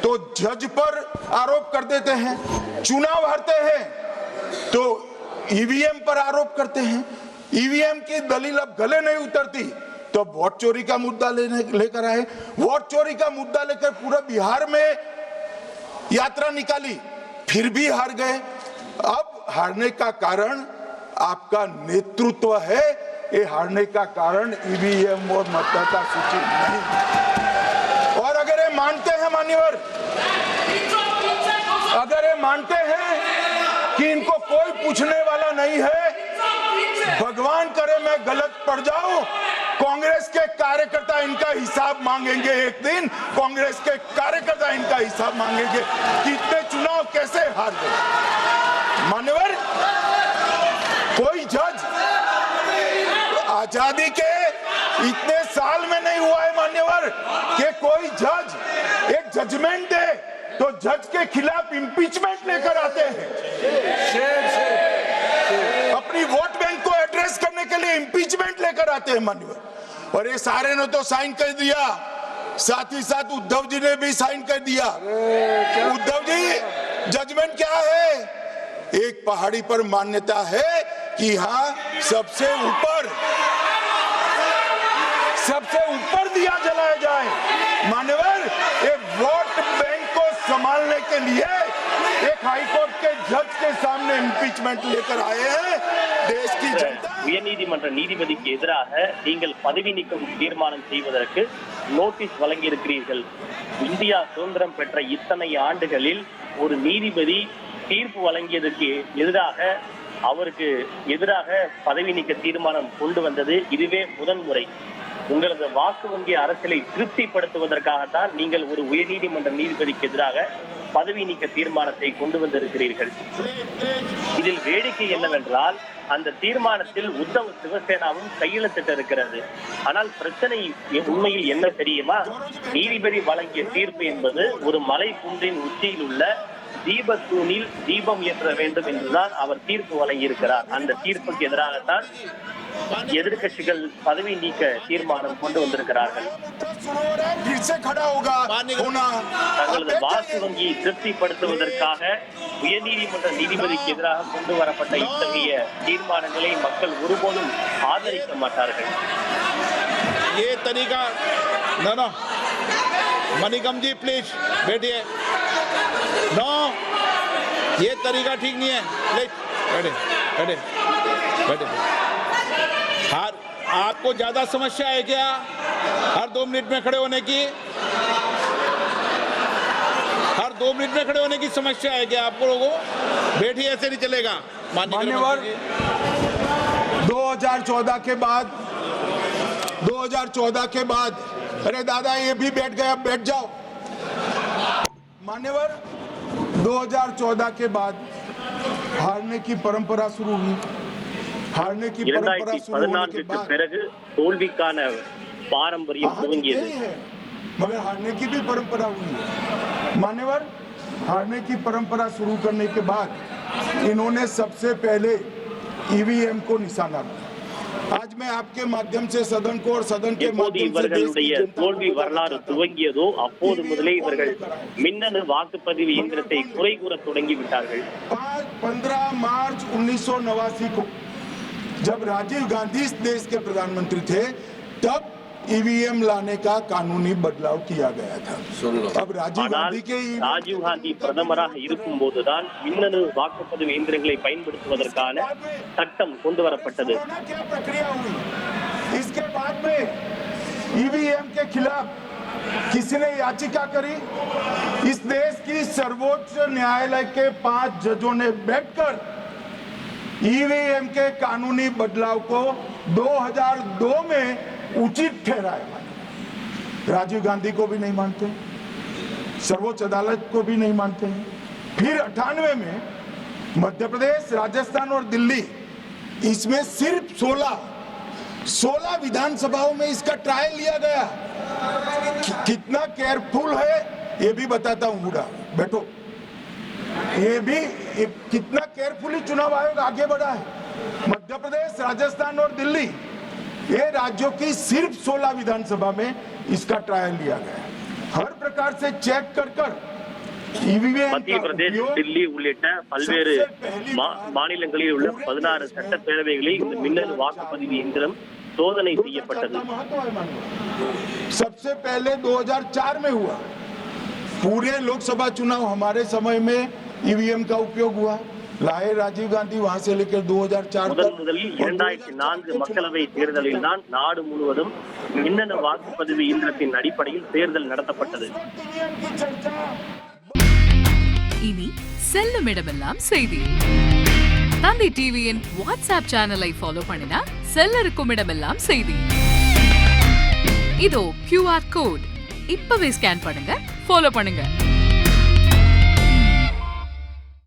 तो जज पर आरोप कर देते हैं, चुनाव हारते हैं तो ईवीएम पर आरोप करते हैं, ईवीएम की दलील अब गले नहीं उतरती तो वोट चोरी का मुद्दा लेकर आए, वोट चोरी का मुद्दा लेकर पूरा बिहार में यात्रा निकाली, फिर भी हार गए। अब हारने का कारण आपका नेतृत्व है, ये हारने का कारण ईवीएम और मतदाता सूची नहीं। और अगर ये मानते हैं मान्यवर, अगर ये मानते हैं कि इनको कोई पूछने वाला नहीं है, भगवान करे मैं गलत पड़ जाऊं, कांग्रेस के कार्यकर्ता इनका हिसाब मांगेंगे। एक दिन कांग्रेस के कार्यकर्ता इनका हिसाब मांगेंगे कि इतने चुनाव कैसे हार गए। मान्यवर, कोई जज आजादी के इतने साल में नहीं हुआ है मान्यवर कि कोई जज एक जजमेंट दे तो जज के खिलाफ इंपीचमेंट लेकर आते हैं। अपनी वोट बैंक को एड्रेस करने के लिए इंपीचमेंट लेकर आते हैं मान्यवर। और ये सारे ने तो साइन कर दिया, साथ ही साथ उद्धव जी ने भी साइन कर दिया। उद्धव जी, जजमेंट क्या है? एक पहाड़ी पर मान्यता है कि हाँ सबसे ऊपर दिया जलाया जाए। मान्यवर, एक वोट बैंक को संभालने के लिए एक हाईकोर्ट के जज के सामने इम्पीचमेंट लेकर आए हैं देश की जनता। உயர்நீதிமன்ற நீதிபதிக்கு எதிராக நீங்கள் பதவி நீக்கம் தீர்மானம் செய்வதற்கு நோட்டீஸ் வழங்கி இருக்கிறீர்கள். இந்தியா சுதந்திரம் பெற்ற இத்தனை ஆண்டுகளில் ஒரு நீதிபதி தீர்ப்பு வழங்கியதற்கு எதிராக அவருக்கு எதிராக பதவி நீக்க தீர்மானம் கொண்டு வந்தது இதுவே முதன்முறை. உங்களது வாக்கு வங்கி அரசியலை திருப்திப்படுத்துவதற்காகத்தான் நீங்கள் ஒரு உயர்நீதிமன்ற நீதிபதிக்கு எதிராக பதவி நீக்க தீர்மானத்தை கொண்டு வந்திருக்கிறீர்கள். இதில் வேடிக்கை என்னவென்றால் அந்த தீர்மானத்தில் உத்தவ் சிவசேனாவும் கையெழுத்திட்டு இருக்கிறது. ஆனால் பிரச்சனை உண்மையில் என்ன தெரியுமா? நீதிபதி வழங்கிய தீர்ப்பு என்பது ஒரு மலை குன்றின் உச்சியில் உள்ள தீபத்தூணில் தீபம் ஏற்ற வேண்டும் என்றுதான் அவர் தீர்ப்பு வழங்கியிருக்கிறார். அந்த தீர்ப்புக்கு எதிராகத்தான் எதிர்கட்சிகள் பதவி நீக்க தீர்மானம் கொண்டு வந்திருக்கிறார்கள். தங்களது வாக்கு வங்கியை திருப்திப்படுத்துவதற்காக உயர்நீதிமன்ற நீதிபதிக்கு எதிராக கொண்டு வரப்பட்ட இத்தகைய தீர்மானங்களை மக்கள் ஒருபோதும் ஆதரிக்க மாட்டார்கள். ये तरीका नो मनिकम जी प्लीज बैठिए। नो, ये तरीका ठीक नहीं है। बैठे बैठे बैठे। हर आपको ज्यादा समस्या है क्या हर 2 मिनट में खड़े होने की? हर 2 मिनट में खड़े होने की समस्या है क्या आप लोगों को? बैठिए, ऐसे नहीं चलेगा। मान्यवर, 2014 के बाद अरे दादा ये भी बैठ गया, बैठ जाओ। मान्यवर, 2014 के बाद हारने की परंपरा शुरू हुई। हारने की परंपरा शुरू होने के बाद பிறகு தோல்விக்கான பாரம்பரியம் துவங்கியது। मगर हारने की भी परंपरा हुई है। मान्यवर, हारने की परंपरा शुरू करने के बाद इन्होंने सबसे पहले ईवीएम को निशाना बनाया। आज मैं आपके माध्यम से सदन को और सदन के माध्यम से தோல்வி வரலாறு துவங்கியதோ அப்போது முதலே இவர்கள் மின்னணு வாக்குப்பதிவு இயந்திரத்தை குறை கூற தொடங்கி விட்டார்கள்। 15 मार्च 1989 को जब राजीव गांधी इस देश के प्रधानमंत्री थे तब ईवीएम लाने का कानूनी बदलाव किया गया था। अब राजीव गांधी பிரதமராக இருக்கும் போதுதான் மின்னணு வாக்குப்பதிவு இயந்திரங்களை பயன்படுத்துவதற்கான சட்டம் கொண்டு வரப்பட்டது। इसके बाद में ईवीएम के खिलाफ किसी ने याचिका करी। इस देश की सर्वोच्च न्यायालय के 5 जजों ने बैठकर ईवीएम के कानूनी बदलाव को 2002 में उचित ठहराया। राजीव गांधी को भी नहीं मानते, सर्वोच्च अदालत को भी नहीं मानते हैं। फिर 98 में मध्य प्रदेश, राजस्थान और दिल्ली, इसमें सिर्फ 16 विधानसभाओं में इसका ट्रायल लिया गया। कितना केयरफुल है ये भी बताता हूं। बूढ़ा बैठो, ये भी कितना केयरफुली चुनाव आयोग आगे बढ़ा है। मध्य प्रदेश, राजस्थान और दिल्ली, ये राज्यों की सिर्फ 16 विधानसभा में इसका ट्रायल लिया गया। हर प्रकार से चेक कर ईवीएम மத்திய பிரதேஷ், டில்லி உள்ளிட்ட பல்வேறு மாநிலங்களில் உள்ள 16 சட்டப்பேரவைகளில் இந்த மின்னணு வாக்குப்பதிவு இயந்திரம் சோதனை செய்யப்பட்டது. सबसे पहले 2004 में हुआ. पूरे लोकसभा चुनाव हमारे समय में ईवीएम का उपयोग हुआ. लाए राजीव गांधी वहां से लेकर 2004 முதலில் 2004 மக்களவை தேர்தலில் தான் நாடு முழுவதும் மின்னணு வாக்குப்பதிவு இயந்திரத்தின் அடிப்படையில் தேர்தல் நடத்தப்பட்டது. இனி செல்லும் இடமெல்லாம் செய்தி. தந்தி டிவியின் வாட்ஸ்அப் சேனலை ஃபாலோ பண்ணினா செல்ல இருக்கும் இடமெல்லாம் செய்தி. இதோ QR கோட் இப்பவே ஸ்கேன் பண்ணுங்க, ஃபாலோ பண்ணுங்க.